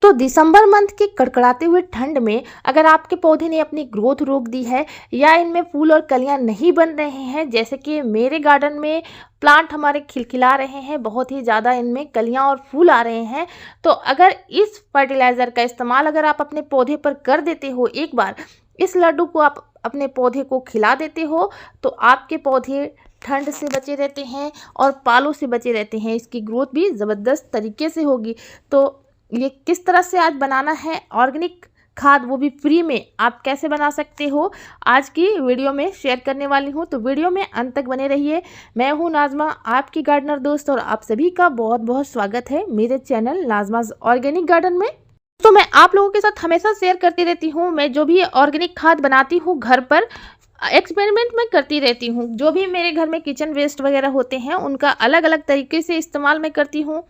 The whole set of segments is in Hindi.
तो दिसंबर मंथ की कड़कड़ाते हुए ठंड में अगर आपके पौधे ने अपनी ग्रोथ रोक दी है या इनमें फूल और कलियां नहीं बन रहे हैं, जैसे कि मेरे गार्डन में प्लांट हमारे खिलखिला रहे हैं, बहुत ही ज़्यादा इनमें कलियां और फूल आ रहे हैं, तो अगर इस फर्टिलाइज़र का इस्तेमाल अगर आप अपने पौधे पर कर देते हो, एक बार इस लड्डू को आप अपने पौधे को खिला देते हो, तो आपके पौधे ठंड से बचे रहते हैं और पालों से बचे रहते हैं। इसकी ग्रोथ भी ज़बरदस्त तरीके से होगी। तो ये किस तरह से आज बनाना है ऑर्गेनिक खाद, वो भी फ्री में, आप कैसे बना सकते हो, आज की वीडियो में शेयर करने वाली हूँ। तो वीडियो में अंत तक बने रहिए। मैं हूँ नाज़मा, आपकी गार्डनर दोस्त, और आप सभी का बहुत बहुत स्वागत है मेरे चैनल नाज़माज़ ऑर्गेनिक गार्डन में। तो मैं आप लोगों के साथ हमेशा शेयर करती रहती हूँ, मैं जो भी ऑर्गेनिक खाद बनाती हूँ घर पर एक्सपेरिमेंट में करती रहती हूँ। जो भी मेरे घर में किचन वेस्ट वगैरह होते हैं उनका अलग अलग तरीके से इस्तेमाल मैं करती हूँ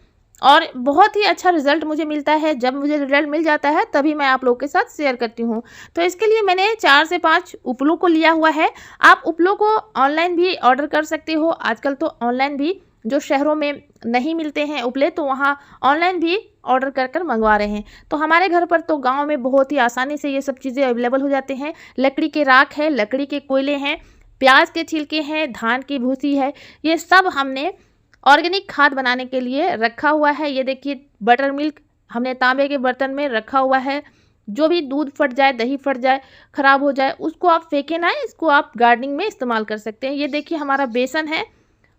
और बहुत ही अच्छा रिजल्ट मुझे मिलता है। जब मुझे रिजल्ट मिल जाता है तभी मैं आप लोगों के साथ शेयर करती हूँ। तो इसके लिए मैंने 4 से 5 उपलों को लिया हुआ है। आप उपलों को ऑनलाइन भी ऑर्डर कर सकते हो। आजकल तो ऑनलाइन भी जो शहरों में नहीं मिलते हैं उपले, तो वहाँ ऑनलाइन भी ऑर्डर कर कर मंगवा रहे हैं। तो हमारे घर पर तो गांव में बहुत ही आसानी से ये सब चीज़ें अवेलेबल हो जाते हैं। लकड़ी के राख है, लकड़ी के कोयले हैं, प्याज के छिलके हैं, धान की भूसी है, ये सब हमने ऑर्गेनिक खाद बनाने के लिए रखा हुआ है। ये देखिए बटर मिल्क हमने तांबे के बर्तन में रखा हुआ है। जो भी दूध फट जाए, दही फट जाए, खराब हो जाए, उसको आप फेंके ना, इसको आप गार्डनिंग में इस्तेमाल कर सकते हैं। ये देखिए हमारा बेसन है,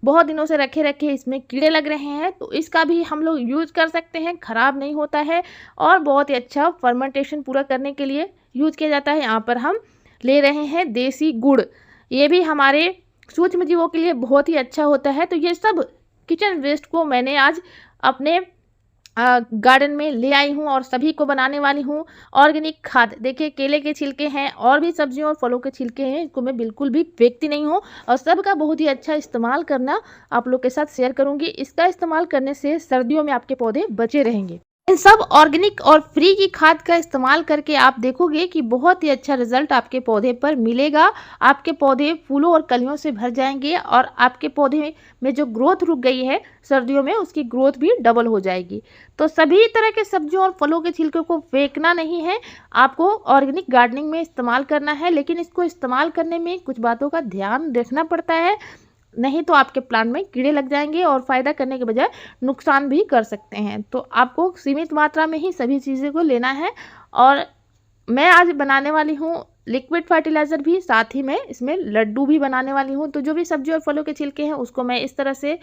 बहुत दिनों से रखे रखे इसमें कीड़े लग रहे हैं, तो इसका भी हम लोग यूज़ कर सकते हैं, ख़राब नहीं होता है और बहुत ही अच्छा फर्मेंटेशन पूरा करने के लिए यूज़ किया जाता है। यहाँ पर हम ले रहे हैं देसी गुड़, ये भी हमारे सूक्ष्म जीवों के लिए बहुत ही अच्छा होता है। तो ये सब किचन वेस्ट को मैंने आज अपने गार्डन में ले आई हूँ और सभी को बनाने वाली हूँ ऑर्गेनिक खाद। देखिए केले के छिलके हैं और भी सब्जियों और फलों के छिलके हैं, इसको मैं बिल्कुल भी फेंकती नहीं हूँ और सबका बहुत ही अच्छा इस्तेमाल करना आप लोग के साथ शेयर करूँगी। इसका इस्तेमाल करने से सर्दियों में आपके पौधे बचे रहेंगे। इन सब ऑर्गेनिक और फ्री की खाद का इस्तेमाल करके आप देखोगे कि बहुत ही अच्छा रिजल्ट आपके पौधे पर मिलेगा। आपके पौधे फूलों और कलियों से भर जाएंगे और आपके पौधे में जो ग्रोथ रुक गई है सर्दियों में, उसकी ग्रोथ भी डबल हो जाएगी। तो सभी तरह के सब्जियों और फलों के छिलके को फेंकना नहीं है, आपको ऑर्गेनिक गार्डनिंग में इस्तेमाल करना है। लेकिन इसको इस्तेमाल करने में कुछ बातों का ध्यान रखना पड़ता है, नहीं तो आपके प्लांट में कीड़े लग जाएंगे और फ़ायदा करने के बजाय नुकसान भी कर सकते हैं। तो आपको सीमित मात्रा में ही सभी चीज़ों को लेना है। और मैं आज बनाने वाली हूँ लिक्विड फर्टिलाइज़र भी, साथ ही मैं इसमें लड्डू भी बनाने वाली हूँ। तो जो भी सब्जी और फलों के छिलके हैं उसको मैं इस तरह से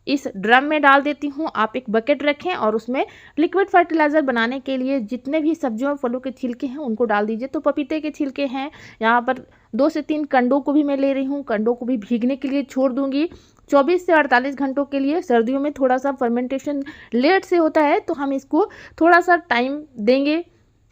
इस ड्रम में डाल देती हूँ। आप एक बकेट रखें और उसमें लिक्विड फर्टिलाइज़र बनाने के लिए जितने भी सब्जियों और फलों के छिलके हैं उनको डाल दीजिए। तो पपीते के छिलके हैं, यहाँ पर 2 से 3 कंडों को भी मैं ले रही हूँ। कंडों को भी भीगने के लिए छोड़ दूँगी 24 से 48 घंटों के लिए। सर्दियों में थोड़ा सा फर्मेंटेशन लेट से होता है, तो हम इसको थोड़ा सा टाइम देंगे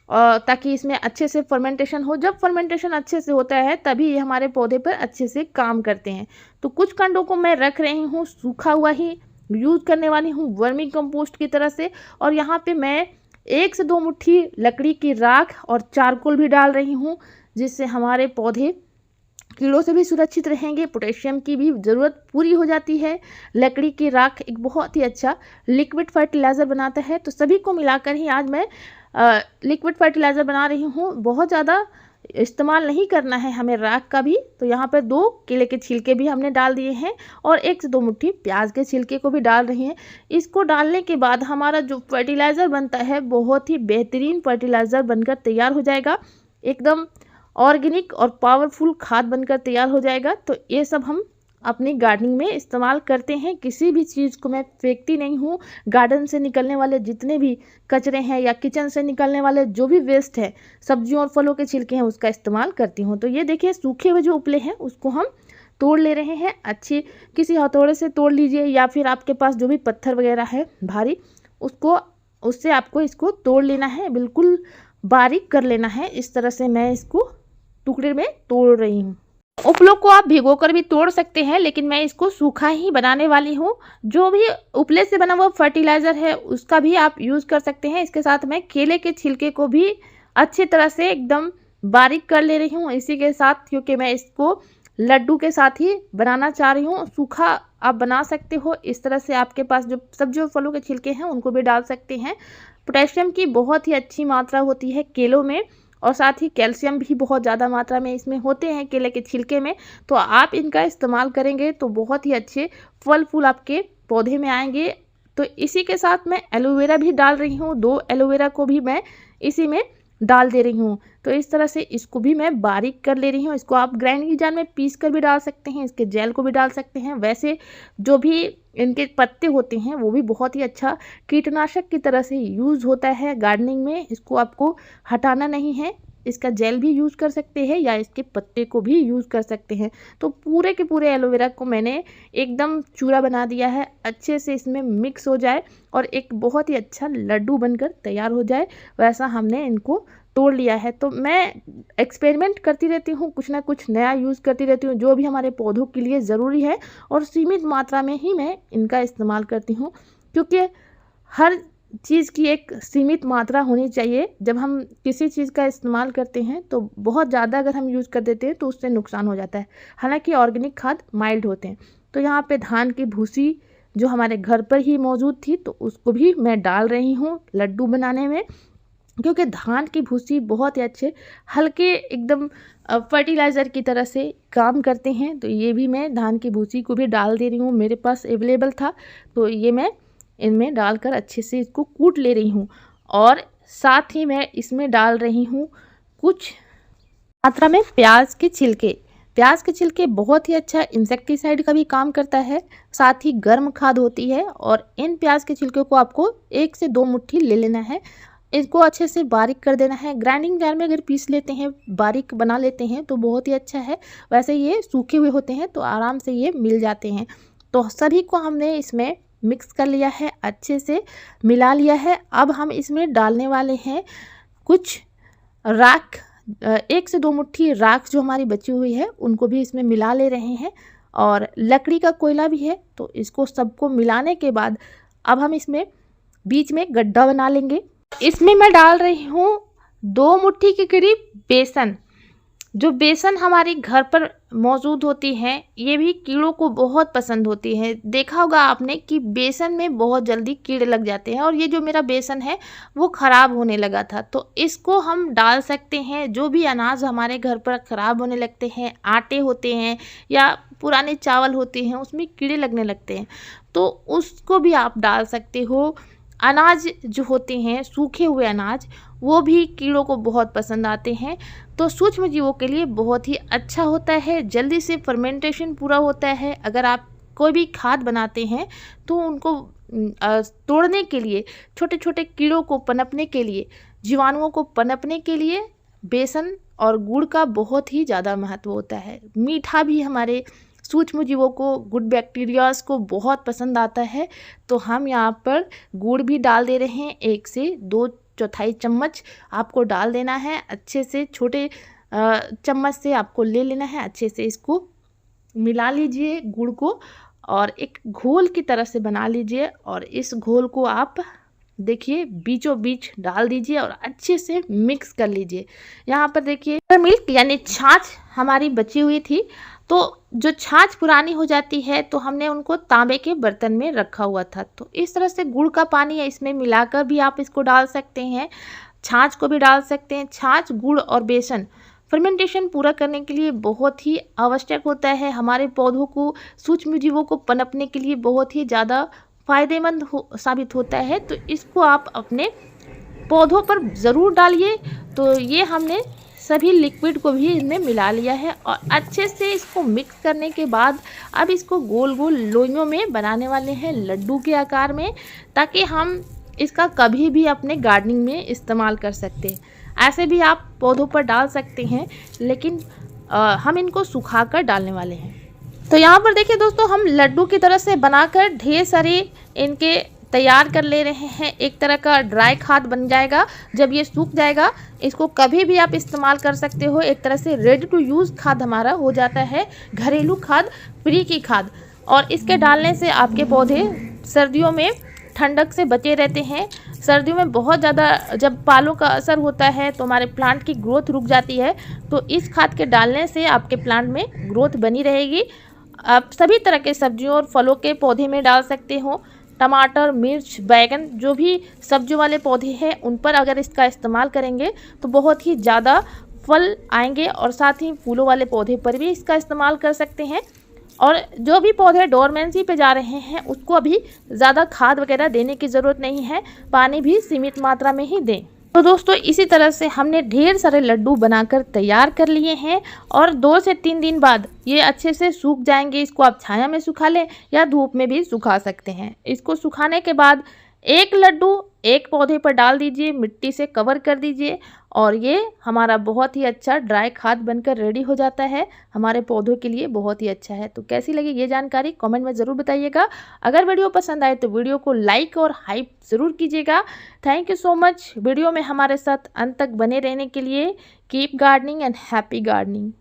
ताकि इसमें अच्छे से फर्मेंटेशन हो। जब फर्मेंटेशन अच्छे से होता है तभी ये हमारे पौधे पर अच्छे से काम करते हैं। तो कुछ कंडों को मैं रख रही हूँ, सूखा हुआ ही यूज़ करने वाली हूँ वर्मी कंपोस्ट की तरह से। और यहाँ पे मैं 1 से 2 मुट्ठी लकड़ी की राख और चारकोल भी डाल रही हूँ, जिससे हमारे पौधे कीड़ों से भी सुरक्षित रहेंगे। पोटेशियम की भी ज़रूरत पूरी हो जाती है। लकड़ी की राख एक बहुत ही अच्छा लिक्विड फर्टिलाइज़र बनाता है। तो सभी को मिलाकर ही आज मैं लिक्विड फर्टिलाइज़र बना रही हूँ। बहुत ज़्यादा इस्तेमाल नहीं करना है हमें राख का भी। तो यहाँ पर 2 केले के छिलके भी हमने डाल दिए हैं और 1 से 2 मुट्ठी प्याज के छिलके को भी डाल रही हैं। इसको डालने के बाद हमारा जो फर्टिलाइज़र बनता है बहुत ही बेहतरीन फर्टिलाइज़र बनकर तैयार हो जाएगा, एकदम ऑर्गेनिक और पावरफुल खाद बनकर तैयार हो जाएगा। तो ये सब हम अपनी गार्डनिंग में इस्तेमाल करते हैं। किसी भी चीज़ को मैं फेंकती नहीं हूँ। गार्डन से निकलने वाले जितने भी कचरे हैं या किचन से निकलने वाले जो भी वेस्ट है, सब्जियों और फलों के छिलके हैं, उसका इस्तेमाल करती हूँ। तो ये देखिए सूखे हुए जो उपले हैं उसको हम तोड़ ले रहे हैं। अच्छी किसी हथौड़े से तोड़ लीजिए या फिर आपके पास जो भी पत्थर वगैरह है भारी, उससे आपको इसको तोड़ लेना है, बिल्कुल बारीक कर लेना है। इस तरह से मैं इसको टुकड़े में तोड़ रही हूँ। उपलों को आप भिगोकर भी तोड़ सकते हैं, लेकिन मैं इसको सूखा ही बनाने वाली हूँ। जो भी उपले से बना हुआ फर्टिलाइज़र है उसका भी आप यूज़ कर सकते हैं। इसके साथ मैं केले के छिलके को भी अच्छी तरह से एकदम बारीक कर ले रही हूँ इसी के साथ, क्योंकि मैं इसको लड्डू के साथ ही बनाना चाह रही हूँ। सूखा आप बना सकते हो इस तरह से, आपके पास जो सब्जियों फलों के छिलके हैं उनको भी डाल सकते हैं। पोटेशियम की बहुत ही अच्छी मात्रा होती है केलों में, और साथ ही कैल्शियम भी बहुत ज़्यादा मात्रा में इसमें होते हैं केले के छिलके में। तो आप इनका इस्तेमाल करेंगे तो बहुत ही अच्छे फल फूल आपके पौधे में आएंगे। तो इसी के साथ मैं एलोवेरा भी डाल रही हूँ, 2 एलोवेरा को भी मैं इसी में डाल दे रही हूँ। तो इस तरह से इसको भी मैं बारीक कर ले रही हूँ। इसको आप ग्राइंडिंग जार में पीस कर भी डाल सकते हैं, इसके जेल को भी डाल सकते हैं। वैसे जो भी इनके पत्ते होते हैं वो भी बहुत ही अच्छा कीटनाशक की तरह से यूज़ होता है गार्डनिंग में। इसको आपको हटाना नहीं है, इसका जेल भी यूज़ कर सकते हैं या इसके पत्ते को भी यूज़ कर सकते हैं। तो पूरे के पूरे एलोवेरा को मैंने एकदम चूरा बना दिया है, अच्छे से इसमें मिक्स हो जाए और एक बहुत ही अच्छा लड्डू बनकर तैयार हो जाए, वैसा हमने इनको तोड़ लिया है। तो मैं एक्सपेरिमेंट करती रहती हूँ, कुछ ना कुछ नया यूज़ करती रहती हूँ जो भी हमारे पौधों के लिए ज़रूरी है, और सीमित मात्रा में ही मैं इनका इस्तेमाल करती हूँ, क्योंकि हर चीज़ की एक सीमित मात्रा होनी चाहिए। जब हम किसी चीज़ का इस्तेमाल करते हैं तो बहुत ज़्यादा अगर हम यूज़ कर देते हैं तो उससे नुकसान हो जाता है। हालांकि ऑर्गेनिक खाद माइल्ड होते हैं। तो यहाँ पे धान की भूसी जो हमारे घर पर ही मौजूद थी तो उसको भी मैं डाल रही हूँ लड्डू बनाने में, क्योंकि धान की भूसी बहुत ही अच्छे हल्के एकदम फर्टिलाइज़र की तरह से काम करते हैं। तो ये भी मैं धान की भूसी को भी डाल दे रही हूँ, मेरे पास अवेलेबल था तो ये मैं इनमें डालकर अच्छे से इसको कूट ले रही हूँ। और साथ ही मैं इसमें डाल रही हूँ कुछ मात्रा में प्याज के छिलके। प्याज के छिलके बहुत ही अच्छा इंसेक्टिसाइड का भी काम करता है, साथ ही गर्म खाद होती है। और इन प्याज के छिलके को आपको 1 से 2 मुट्ठी ले लेना है, इसको अच्छे से बारीक कर देना है। ग्राइंडिंग जार में अगर पीस लेते हैं, बारीक बना लेते हैं तो बहुत ही अच्छा है, वैसे ये सूखे हुए होते हैं तो आराम से ये मिल जाते हैं। तो सभी को हमने इसमें मिक्स कर लिया है, अच्छे से मिला लिया है। अब हम इसमें डालने वाले हैं कुछ राख, 1 से 2 मुट्ठी राख जो हमारी बची हुई है उनको भी इसमें मिला ले रहे हैं, और लकड़ी का कोयला भी है। तो इसको सबको मिलाने के बाद अब हम इसमें बीच में गड्ढा बना लेंगे। इसमें मैं डाल रही हूँ 2 मुट्ठी के करीब बेसन। जो बेसन हमारे घर पर मौजूद होती है ये भी कीड़ों को बहुत पसंद होती है। देखा होगा आपने कि बेसन में बहुत जल्दी कीड़े लग जाते हैं, और ये जो मेरा बेसन है वो ख़राब होने लगा था। तो इसको हम डाल सकते हैं। जो भी अनाज हमारे घर पर ख़राब होने लगते हैं, आटे होते हैं या पुराने चावल होते हैं उसमें कीड़े लगने लगते हैं, तो उसको भी आप डाल सकते हो। अनाज जो होते हैं सूखे हुए अनाज वो भी कीड़ों को बहुत पसंद आते हैं, तो सूक्ष्म जीवों के लिए बहुत ही अच्छा होता है, जल्दी से फर्मेंटेशन पूरा होता है। अगर आप कोई भी खाद बनाते हैं तो उनको तोड़ने के लिए, छोटे छोटे कीड़ों को पनपने के लिए, जीवाणुओं को पनपने के लिए बेसन और गुड़ का बहुत ही ज़्यादा महत्व होता है। मीठा भी हमारे सूक्ष्म जीवों को, गुड बैक्टीरियाज को बहुत पसंद आता है। तो हम यहाँ पर गुड़ भी डाल दे रहे हैं, 1 से 2 चौथाई चम्मच आपको डाल देना है। अच्छे से छोटे चम्मच से आपको ले लेना है, अच्छे से इसको मिला लीजिए गुड़ को, और एक घोल की तरह से बना लीजिए। और इस घोल को आप देखिए बीचों बीच डाल दीजिए और अच्छे से मिक्स कर लीजिए। यहाँ पर देखिए मिल्क यानी छाछ हमारी बची हुई थी, तो जो छाछ पुरानी हो जाती है तो हमने उनको तांबे के बर्तन में रखा हुआ था। तो इस तरह से गुड़ का पानी है इसमें मिलाकर भी आप इसको डाल सकते हैं, छाछ को भी डाल सकते हैं। छाछ, गुड़ और बेसन फर्मेंटेशन पूरा करने के लिए बहुत ही आवश्यक होता है। हमारे पौधों को, सूक्ष्म जीवों को पनपने के लिए बहुत ही ज़्यादा फायदेमंद साबित होता है। तो इसको आप अपने पौधों पर ज़रूर डालिए। तो ये हमने सभी लिक्विड को भी इसमें मिला लिया है, और अच्छे से इसको मिक्स करने के बाद अब इसको गोल गोल लोइयों में बनाने वाले हैं, लड्डू के आकार में, ताकि हम इसका कभी भी अपने गार्डनिंग में इस्तेमाल कर सकते हैं। ऐसे भी आप पौधों पर डाल सकते हैं, लेकिन हम इनको सुखाकर डालने वाले हैं। तो यहाँ पर देखिए दोस्तों, हम लड्डू की तरह से बनाकर ढेर सारे इनके तैयार कर ले रहे हैं। एक तरह का ड्राई खाद बन जाएगा। जब ये सूख जाएगा इसको कभी भी आप इस्तेमाल कर सकते हो। एक तरह से रेडी टू यूज़ खाद हमारा हो जाता है, घरेलू खाद, फ्री की खाद। और इसके डालने से आपके पौधे सर्दियों में ठंडक से बचे रहते हैं। सर्दियों में बहुत ज़्यादा जब पालों का असर होता है तो हमारे प्लांट की ग्रोथ रुक जाती है, तो इस खाद के डालने से आपके प्लांट में ग्रोथ बनी रहेगी। आप सभी तरह के सब्जियों और फलों के पौधे में डाल सकते हो। टमाटर, मिर्च, बैंगन जो भी सब्जियों वाले पौधे हैं उन पर अगर इसका इस्तेमाल करेंगे तो बहुत ही ज़्यादा फल आएंगे। और साथ ही फूलों वाले पौधे पर भी इसका इस्तेमाल कर सकते हैं। और जो भी पौधे डोरमेंसी पे जा रहे हैं उसको अभी ज़्यादा खाद वगैरह देने की ज़रूरत नहीं है, पानी भी सीमित मात्रा में ही दें। तो दोस्तों इसी तरह से हमने ढेर सारे लड्डू बनाकर तैयार कर लिए हैं और 2 से 3 दिन बाद ये अच्छे से सूख जाएंगे। इसको आप छाया में सुखा लें या धूप में भी सुखा सकते हैं। इसको सुखाने के बाद एक लड्डू एक पौधे पर डाल दीजिए, मिट्टी से कवर कर दीजिए और ये हमारा बहुत ही अच्छा ड्राई खाद बनकर रेडी हो जाता है। हमारे पौधों के लिए बहुत ही अच्छा है। तो कैसी लगी ये जानकारी कमेंट में ज़रूर बताइएगा। अगर वीडियो पसंद आए तो वीडियो को लाइक और हाइप ज़रूर कीजिएगा। Thank you so much video में हमारे साथ अंत तक बने रहने के लिए। Keep gardening and happy gardening.